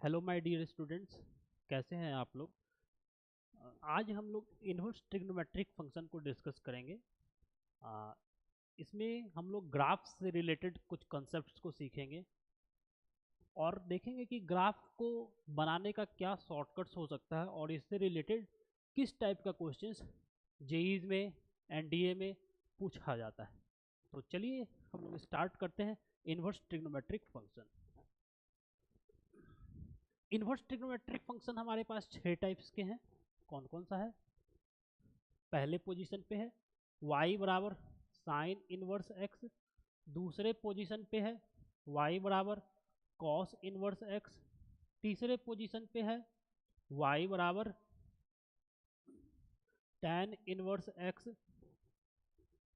Hello my dear students, कैसे हैं आप लोग। आज हम लोग इन्वर्स ट्रिग्नोमेट्रिक फंक्शन को डिस्कस करेंगे। अ, इसमें हम लोग ग्राफ से रिलेटेड कुछ कॉन्सेप्ट्स को सीखेंगे और देखेंगे कि ग्राफ को बनाने का क्या शॉर्टकट्स हो सकता है और इससे रिलेटेड किस टाइप का क्वेश्चंस जेईज में एनडीए में पूछा जाता है। तो चलिए हम लोग स्टार्ट करते हैं। Inverse trigonometric function. Inverse trigonometric function हमारे पास 6 टाइप्स के हैं। कौन कौन सा है? पहले पोजीशन पे है y बराबर साइन इनवर्स x। दूसरे पोजीशन पे है y बराबर कॉस इनवर्स x। तीसरे पोजीशन पे है y बराबर tan इनवर्स x।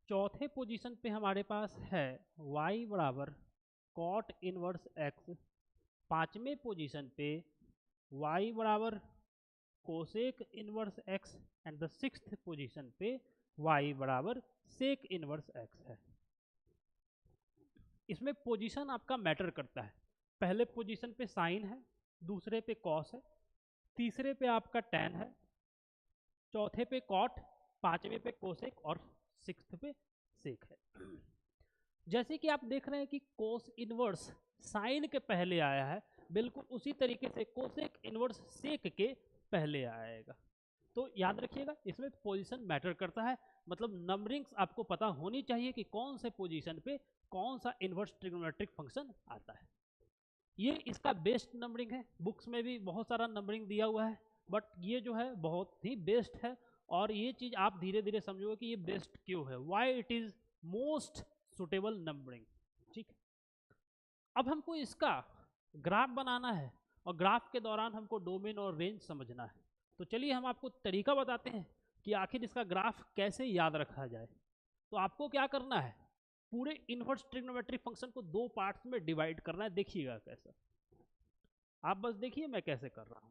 चौथे पोजीशन पे हमारे पास है y बराबर कॉट इनवर्स x। पांचवें पोजीशन पे y बराबर cosec inverse x and the sixth position पे y बराबर सेक इनवर्स x है। इसमें पोजीशन आपका मैटर करता है। पहले पोजीशन पे साइन है, दूसरे पे कॉस है, तीसरे पे आपका टैन है, चौथे पे कॉट, पांचवे पे कोसेक और सिक्स्थ पे सेक है। जैसे कि आप देख रहे हैं कि कोस इनवर्स साइन के पहले आया है, बिल्कुल उसी तरीके से कोसेक इनवर्स सेक के पहले आएगा। तो याद रखिएगा इसमें पोजीशन मैटर करता है, मतलब नंबरिंग्स आपको पता होनी चाहिए कि कौन से पोजीशन पे कौन सा इन्वर्स ट्रिग्नोमेट्रिक फंक्शन आता है। ये इसका बेस्ट नंबरिंग है। बुक्स में भी बहुत सारा नंबरिंग दिया हुआ है, बट ये जो है बहुत ही बेस्ट है। और ये चीज़ आप धीरे धीरे समझोगे कि ये बेस्ट क्यों है, why it is most suitable numbering. ठीक। अब हमको इसका ग्राफ बनाना है और ग्राफ के दौरान हमको डोमेन और रेंज समझना है। तो चलिए हम आपको तरीका बताते हैं कि आखिर इसका ग्राफ कैसे याद रखा जाए। तो आपको क्या करना है, पूरे इन्वर्स ट्रिग्नोमेट्रिक फंक्शन को दो पार्ट्स में डिवाइड करना है। देखिएगा कैसा, आप बस देखिए मैं कैसे कर रहा हूं।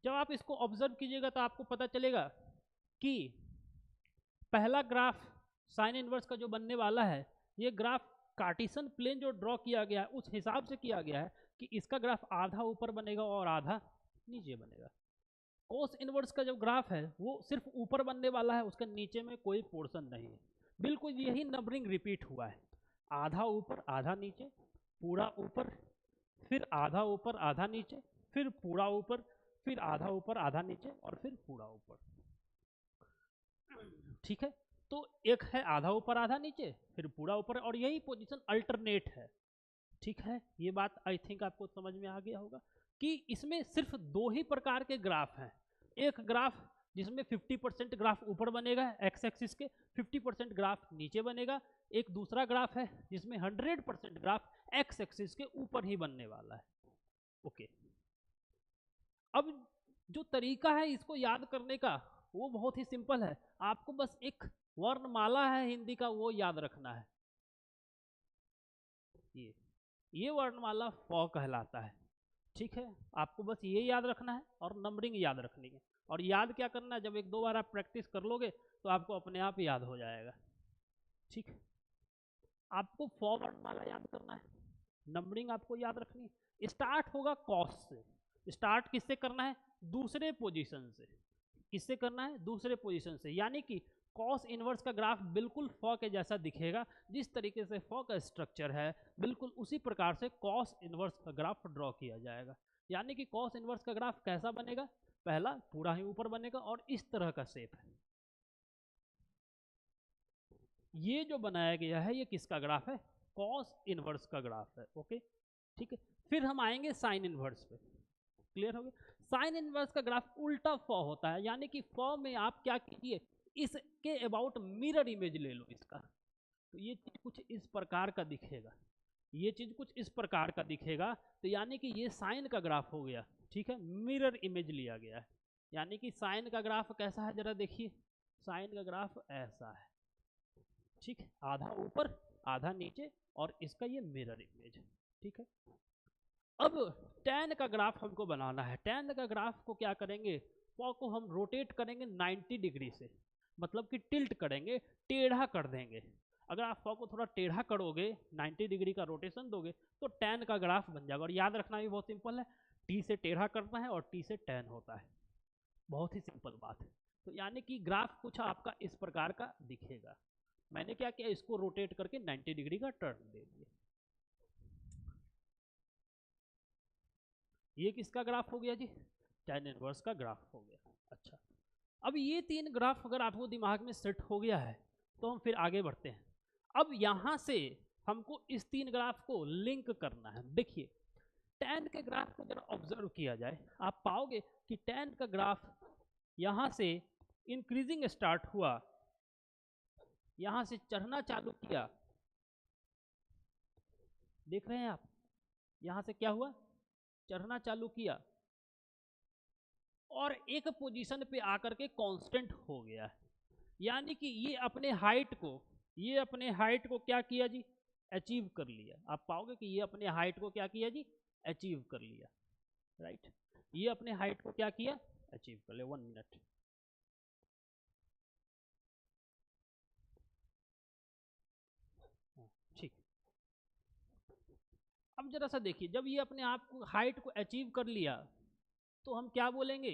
जब आप इसको ऑब्जर्व कीजिएगा तो आपको पता चलेगा कि पहला ग्राफ साइन इनवर्स का जो बनने वाला है, ये ग्राफ कार्टिसन प्लेन जो ड्रॉ किया गया है उस हिसाब से किया गया है कि इसका ग्राफ आधा ऊपर बनेगा और आधा नीचे बनेगा। कोस इनवर्स का जो ग्राफ है वो सिर्फ ऊपर बनने वाला है, उसके नीचे में कोई पोर्शन नहीं है। बिल्कुल यही नंबरिंग रिपीट हुआ है, आधा ऊपर आधा नीचे, पूरा ऊपर, फिर आधा ऊपर आधा नीचे, फिर पूरा ऊपर, फिर आधा ऊपर आधा नीचे और फिर पूरा ऊपर। ठीक है। तो एक है आधा ऊपर आधा नीचे फिर पूरा ऊपर, और यही पोजीशन अल्टरनेट है। ठीक है, ये बात आई थिंक आपको समझ में आ गया होगा कि इसमें सिर्फ दो ही प्रकार के ग्राफ हैं। एक ग्राफ जिसमें 50% ग्राफ ऊपर बनेगा एक्स एक्सिस के, 50% ग्राफ नीचे बनेगा। एक दूसरा ग्राफ है जिसमें 100% ग्राफ एक्स एक्सिस के ऊपर ही बनने वाला है। ओके। अब जो तरीका है इसको याद करने का वो बहुत ही सिंपल है। आपको बस एक वर्णमाला है हिंदी का, वो याद रखना है। ये वर्णमाला फ कहलाता है। ठीक है, आपको बस ये याद रखना है और नंबरिंग याद रखनी है। और याद क्या करना है, जब एक दो बार आप प्रैक्टिस कर लोगे तो आपको अपने आप याद हो जाएगा। ठीक है, आपको फ वर्णमाला याद करना है, नंबरिंग आपको याद रखनी है। स्टार्ट होगा कॉस से। स्टार्ट किससे करना है? दूसरे पोजीशन से। किससे करना है? दूसरे पोजीशन से। यानी कि कॉस इनवर्स का ग्राफ बिल्कुल फ के जैसा दिखेगा। जिस तरीके से फ का स्ट्रक्चर है बिल्कुल उसी प्रकार से कॉस इनवर्स का ग्राफ ड्रॉ किया जाएगा। यानी कि कॉस इनवर्स का ग्राफ कैसा बनेगा? पहला पूरा ही ऊपर बनेगा और इस तरह का शेप है। ये जो बनाया गया है ये किसका ग्राफ है? कॉस इनवर्स का ग्राफ है। ओके, ठीक है। फिर हम आएंगे साइन इनवर्स पे। क्लियर हो गया? साइन इनवर्स का ग्राफ उल्टा फ होता है। यानी कि फ में आप क्या कीजिए, इसके अबाउट मिरर इमेज ले लो इसका। तो ये चीज कुछ इस प्रकार का दिखेगा, ये चीज कुछ इस प्रकार का दिखेगा। तो यानी कि ये साइन का ग्राफ हो गया। ठीक है, मिरर इमेज लिया गया है। यानी कि साइन का ग्राफ कैसा है जरा देखिए, साइन का ग्राफ ऐसा है। ठीक है, आधा ऊपर आधा नीचे और इसका ये मिरर इमेज। ठीक है, अब tan का ग्राफ हमको बनाना है। tan का ग्राफ को क्या करेंगे, फॉ को हम रोटेट करेंगे 90 डिग्री से, मतलब कि टिल्ट करेंगे, टेढ़ा कर देंगे। अगर आप फॉ को थोड़ा टेढ़ा करोगे, 90 डिग्री का रोटेशन दोगे, तो tan का ग्राफ बन जाएगा। और याद रखना भी बहुत सिंपल है, t से टेढ़ा करना है और t से tan होता है, बहुत ही सिंपल बात है। तो यानी कि ग्राफ कुछ आपका इस प्रकार का दिखेगा। मैंने क्या किया, इसको रोटेट करके 90 डिग्री का टर्न दे दिया। ये किसका ग्राफ हो गया जी, tan इनवर्स का ग्राफ हो गया। अच्छा, अब ये 3 ग्राफ अगर आपको दिमाग में सेट हो गया है तो हम फिर आगे बढ़ते हैं। अब यहां से हमको इस 3 ग्राफ को लिंक करना है। देखिए, tan के ग्राफ को जरा ऑब्जर्व किया जाए, आप पाओगे कि tan का ग्राफ यहां से इंक्रीजिंग स्टार्ट हुआ, यहां से चढ़ना चालू किया, देख रहे हैं आप, यहां से क्या हुआ, चढ़ना चालू किया और एक पोजीशन पे आकर के कांस्टेंट हो गया। यानी कि ये अपने हाइट को क्या किया जी, अचीव कर लिया। आप पाओगे कि ये अपने हाइट को क्या किया जी, अचीव कर लिया, राइट। ये अपने हाइट को क्या किया, अचीव कर लिया। 1 मिनट, ठीक। अब जरा सा देखिए, जब ये अपने आप को हाइट को अचीव कर लिया तो हम क्या बोलेंगे,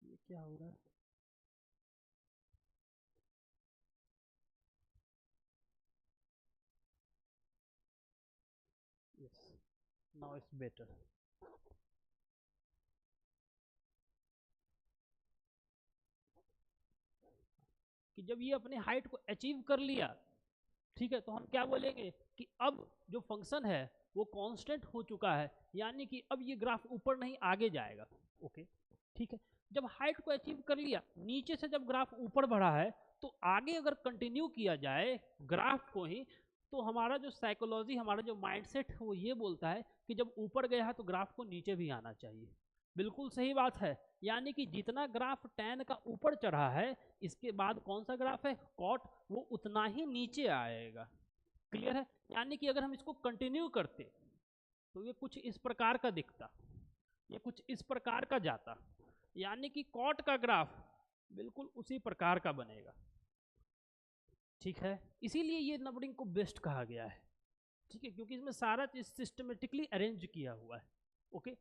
ये क्या हो रहा है, यस, नाउ इट्स बेटर। कि जब ये अपने हाइट को अचीव कर लिया, ठीक है, तो हम क्या बोलेंगे कि अब जो फंक्शन है वो कांस्टेंट हो चुका है, यानी कि अब ये ग्राफ ऊपर नहीं आगे जाएगा। ओके, ठीक है। जब हाइट को अचीव कर लिया, नीचे से जब ग्राफ ऊपर बढ़ा है, तो आगे अगर कंटिन्यू किया जाए ग्राफ को ही, तो हमारा जो साइकोलॉजी, हमारा जो माइंडसेट है वो ये बोलता है कि जब ऊपर गया है तो ग्राफ को नीचे भी आना चाहिए। बिल्कुल सही बात है। यानी कि जितना ग्राफ tan का ऊपर चढ़ा है, इसके बाद कौन सा ग्राफ है, cot, वो उतना ही नीचे आएगा। क्लियर है। यानी कि अगर हम इसको कंटिन्यू करते तो ये कुछ इस प्रकार का दिखता, ये कुछ इस प्रकार का जाता, यानी कि cot का ग्राफ बिल्कुल उसी प्रकार का बनेगा। ठीक है, इसीलिए ये नंबरिंग को बेस्ट कहा गया है। ठीक है, क्योंकि इसमें सारा चीज सिस्टमेटिकली अरेंज किया हुआ है। ओके,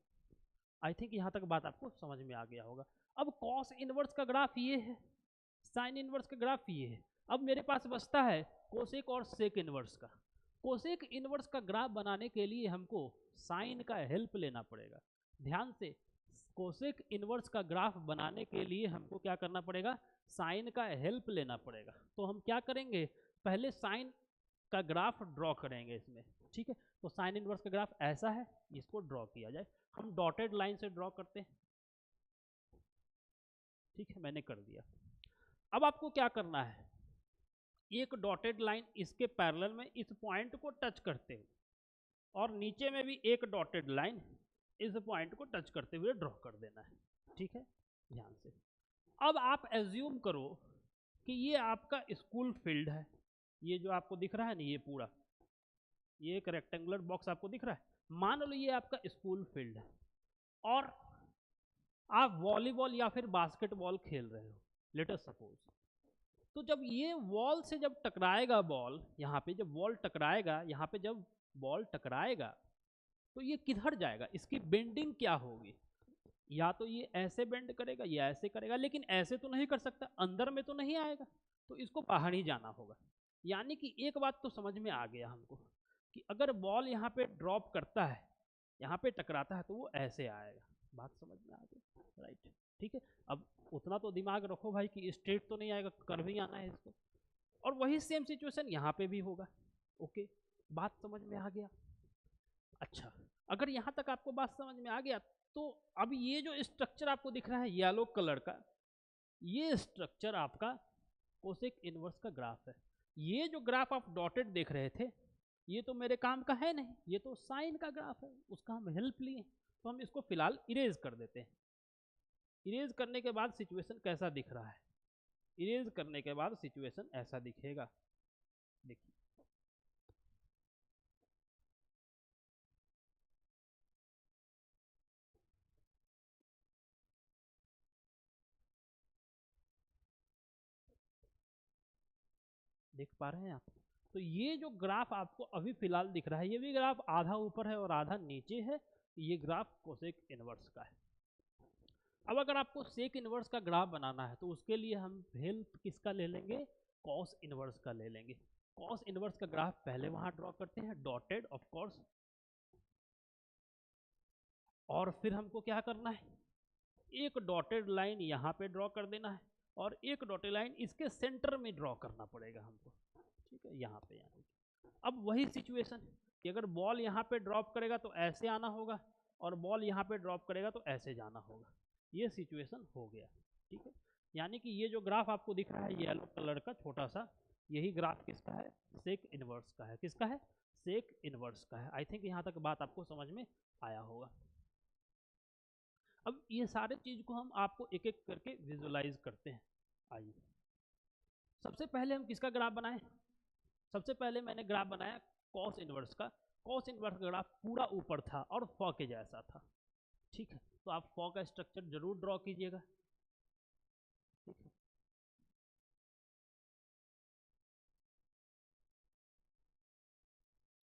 आई थिंक यहां तक बात आपको समझ में आ गया होगा। अब कॉस इनवर्स का ग्राफ ये है, साइन इनवर्स का ग्राफ ये है। अब मेरे पास बचता है कोसेक और सेक इनवर्स का। कोसेक इनवर्स का ग्राफ बनाने के लिए हमको साइन का हेल्प लेना पड़ेगा। ध्यान से, कोसेक इनवर्स का ग्राफ बनाने के लिए हमको क्या करना पड़ेगा, साइन का हेल्प लेना पड़ेगा। तो हम क्या करेंगे, पहले साइन का ग्राफ ड्रॉ करेंगे इसमें। ठीक है, तो साइन इनवर्स का ग्राफ ऐसा है, इसको ड्रॉ किया जाए। हम डॉटेड लाइन से ड्रॉ करते हैं। ठीक है, मैंने कर दिया। अब आपको क्या करना है, एक डॉटेड लाइन इसके पैरेलल में इस पॉइंट को टच करते हुए, और नीचे में भी एक डॉटेड लाइन इस पॉइंट को टच करते हुए ड्रॉ कर देना है। ठीक है, ध्यान से। अब आप एज्यूम करो कि ये आपका स्कूल फील्ड है, ये जो आपको दिख रहा है ना, ये पूरा, ये एक रेक्टेंगुलर बॉक्स आपको दिख रहा है, मान लो ये आपका स्कूल फील्ड है, और आप वॉलीबॉल या फिर बास्केटबॉल खेल रहे हो, लेट अस सपोज। तो जब ये वॉल से जब टकराएगा बॉल, यहाँ पे जब बॉल टकराएगा, यहाँ पे जब बॉल टकराएगा, तो ये किधर जाएगा, इसकी बेंडिंग क्या होगी, या तो ये ऐसे बेंड करेगा या ऐसे करेगा, लेकिन ऐसे तो नहीं कर सकता, अंदर में तो नहीं आएगा, तो इसको बाहर ही जाना होगा। यानी कि एक बात तो समझ में आ गया हमको कि अगर बॉल यहाँ पे ड्रॉप करता है, यहाँ पे टकराता है, तो वो ऐसे आएगा। बात समझ में आ गई, राइट। ठीक है, अब उतना तो दिमाग रखो भाई कि स्ट्रेट तो नहीं आएगा, कर्व ही आना है इसको। और वही सेम सिचुएशन यहाँ पे भी होगा। ओके, बात समझ में आ गया। अच्छा, अगर यहाँ तक आपको बात समझ में आ गया, तो अब ये जो स्ट्रक्चर आपको दिख रहा है येलो कलर का, ये स्ट्रक्चर आपका कोसेक इनवर्स का ग्राफ है। ये जो ग्राफ आप डॉटेड देख रहे थे, ये तो मेरे काम का है नहीं, ये तो साइन का ग्राफ है, उसका हम हेल्प लिए, तो हम इसको फिलहाल इरेज कर देते हैं। इरेज करने के बाद सिचुएशन कैसा दिख रहा है, इरेज करने के बाद सिचुएशन ऐसा दिखेगा। देखिए, देख पा रहे हैं आप? तो ये जो ग्राफ आपको अभी फिलहाल दिख रहा है, ये भी ग्राफ आधा ऊपर है और आधा नीचे है, ये ग्राफ कोसेक इनवर्स का है। अब अगर आपको सेक इनवर्स का ग्राफ बनाना है तो उसके लिए हम हेल्प किसका ले लेंगे? कॉस इनवर्स का ले लेंगे। कॉस इनवर्स का ग्राफ पहले वहां ड्रॉ करते हैं, डॉटेड ऑफ कोर्स, और फिर हमको क्या करना है? एक डॉटेड लाइन यहाँ पे ड्रॉ कर देना है और एक डॉटेड लाइन इसके सेंटर में ड्रॉ करना पड़ेगा हमको, ठीक है, यहाँ पे। यानी अब वही सिचुएशन कि अगर बॉल यहाँ पे ड्रॉप करेगा तो ऐसे आना होगा और बॉल यहाँ पे ड्रॉप करेगा तो ऐसे जाना होगा, ये सिचुएशन हो गया, ठीक है। यानी कि ये जो ग्राफ आपको दिख रहा है येलो कलर का छोटा सा, यही ग्राफ किसका है? सेक इनवर्स का है। किसका है? सेक इनवर्स का है। आई थिंक यहाँ तक बात आपको समझ में आया होगा। अब ये सारे चीज को हम आपको एक एक करके विजुलाइज करते हैं। आइए, सबसे पहले हम किसका ग्राफ बनाएं? सबसे पहले मैंने ग्राफ बनाया कॉस इनवर्स का। कॉस इनवर्स का ग्राफ पूरा ऊपर था और फॉ के जैसा था, ठीक है। तो आप फॉ का स्ट्रक्चर जरूर ड्रॉ कीजिएगा, ठीक है।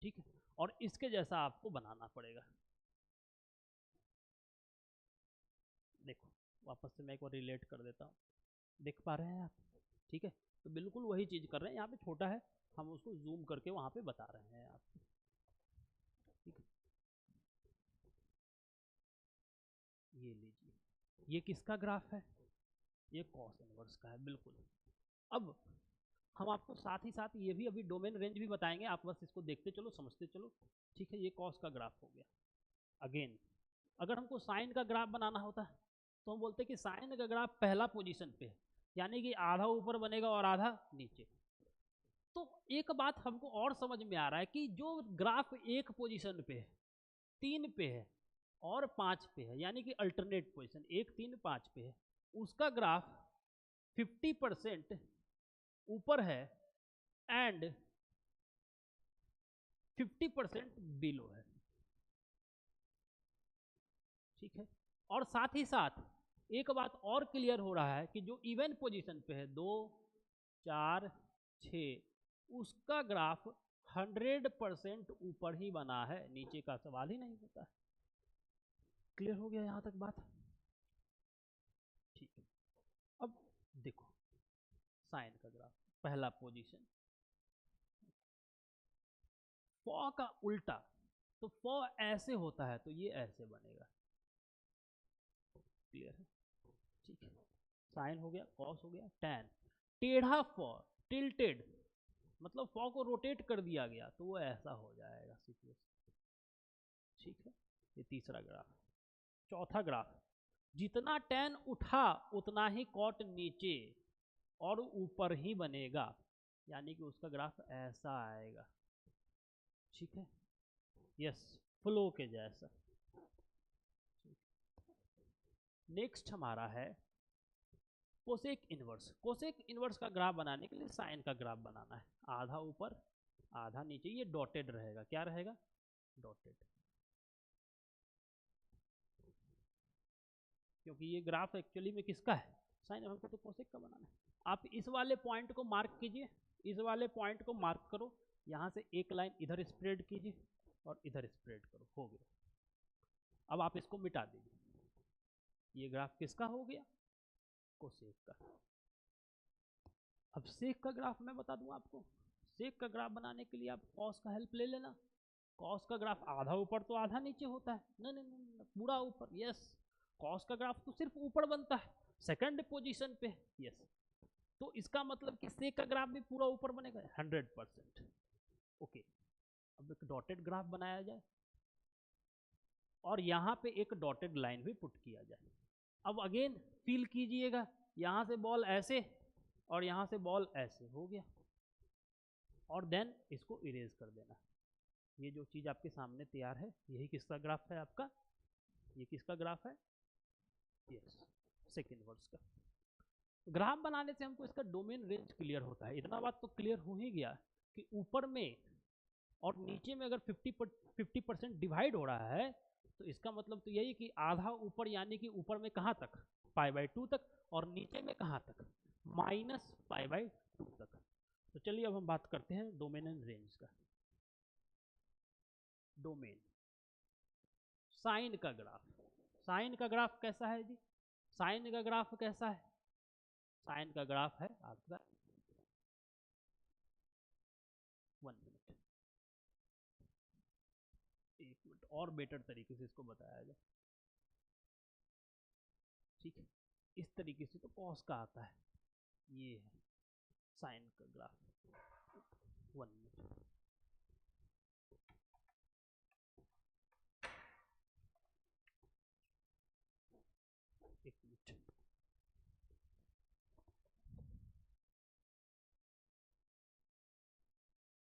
ठीक है, और इसके जैसा आपको बनाना पड़ेगा। देखो, वापस से मैं एक बार रिलेट कर देता हूँ, देख पा रहे हैं आप? ठीक है, तो बिल्कुल वही चीज कर रहे हैं। यहाँ पे छोटा है, हम उसको जूम करके वहां पे बता रहे हैं आपको, ठीक है। ये लीजिए, ये किसका ग्राफ है? ये कॉस इनवर्स का है, बिल्कुल। अब हम आपको साथ ही साथ ये भी अभी डोमेन रेंज भी बताएंगे, आप बस इसको देखते चलो, समझते चलो, ठीक है। ये कॉस का ग्राफ हो गया। अगेन, अगर हमको साइन का ग्राफ बनाना होता तो हम बोलते कि साइन का ग्राफ पहला पोजीशन पे है, यानी कि आधा ऊपर बनेगा और आधा नीचे। तो एक बात हमको और समझ में आ रहा है कि जो ग्राफ एक पोजीशन पे है, 3 पे है और 5 पे है, यानी कि अल्टरनेट पोजीशन 1 3 5 पे है, उसका ग्राफ 50% ऊपर है एंड 50% बिलो है, ठीक है। और साथ ही साथ एक बात और क्लियर हो रहा है कि जो इवन पोजीशन पे है 2 4 6, उसका ग्राफ 100% ऊपर ही बना है, नीचे का सवाल ही नहीं होता। क्लियर हो गया यहां तक बात? ठीक है। अब देखो साइन का ग्राफ पहला पोजीशन, फॉ का उल्टा, तो फॉ ऐसे होता है तो ये ऐसे बनेगा, क्लियर है? ठीक है, साइन हो गया, कॉस हो गया, टैन। टेढ़ा फॉ, टिल्टेड, मतलब फॉ को रोटेट कर दिया गया तो वो ऐसा हो जाएगा सिचुएशन, ठीक है। ये तीसरा ग्राफ। चौथा ग्राफ, जितना टैन उठा उतना ही कॉट नीचे और ऊपर ही बनेगा, यानी कि उसका ग्राफ ऐसा आएगा, ठीक है। यस, फ्लो के जैसा। नेक्स्ट हमारा है कोसेक इनवर्स। कोसेक इनवर्स का ग्राफ बनाने के लिए साइन का ग्राफ बनाना है, आधा ऊपर आधा नीचे, ये डॉटेड रहेगा। क्या रहेगा? डॉटेड, क्योंकि ये ग्राफ एक्चुअली में किसका है? साइन। हमको तो कोसेक का बनाना है। आप इस वाले पॉइंट को मार्क कीजिए, इस वाले पॉइंट को मार्क करो, यहां से एक लाइन इधर स्प्रेड कीजिए और इधर स्प्रेड करो, हो गया। अब आप इसको मिटा दीजिए, ये ग्राफ किसका हो गया? कोसेक का। अब सेक का ग्राफ मैं बता दूं आपको। सेक का ग्राफ बनाने के लिए आप कॉस का हेल्प ले लेना। कॉस का ग्राफ आधा ऊपर तो आधा नीचे होता है, नहीं नहीं नहीं, पूरा ऊपर। यस, कॉस का ग्राफ तो सिर्फ ऊपर बनता है, सेकंड पोजीशन पे। यस, तो इसका मतलब कि सेक का ग्राफ भी पूरा ऊपर बनेगा 100%। ओके, अब एक डॉटेड ग्राफ बनाया जाए और यहां पे एक डॉटेड लाइन भी पुट किया जाए। अब अगेन फील कीजिएगा, यहां से बॉल ऐसे और यहां से बॉल ऐसे, हो गया। और देन इसको इरेज कर देना। ये जो चीज आपके सामने तैयार है, यही किसका ग्राफ है आपका? ये किसका ग्राफ है? यस, सेकंड वर्स का। ग्राफ बनाने से हमको इसका डोमेन रेंज क्लियर होता है। इतना बात तो क्लियर हो ही गया कि ऊपर में और नीचे में अगर 50% डिवाइड हो रहा है तो इसका मतलब तो यही कि आधा ऊपर, यानी कि ऊपर में कहाँ तक? पाई बाई 2 तक, और नीचे में कहाँ तक? -पाई बाई 2 तक। तो चलिए अब हम बात करते हैं डोमेन एंड रेंज का। डोमेन, साइन का ग्राफ। साइन का ग्राफ कैसा है जी? साइन का ग्राफ कैसा है? साइन का ग्राफ है आपका, 1 मिनट, 1 मिनट और बेटर तरीके से इसको बताया जाए। ठीक है, इस तरीके से तो कॉस का आता है, ये है साइन का ग्राफ, 1 मिनट।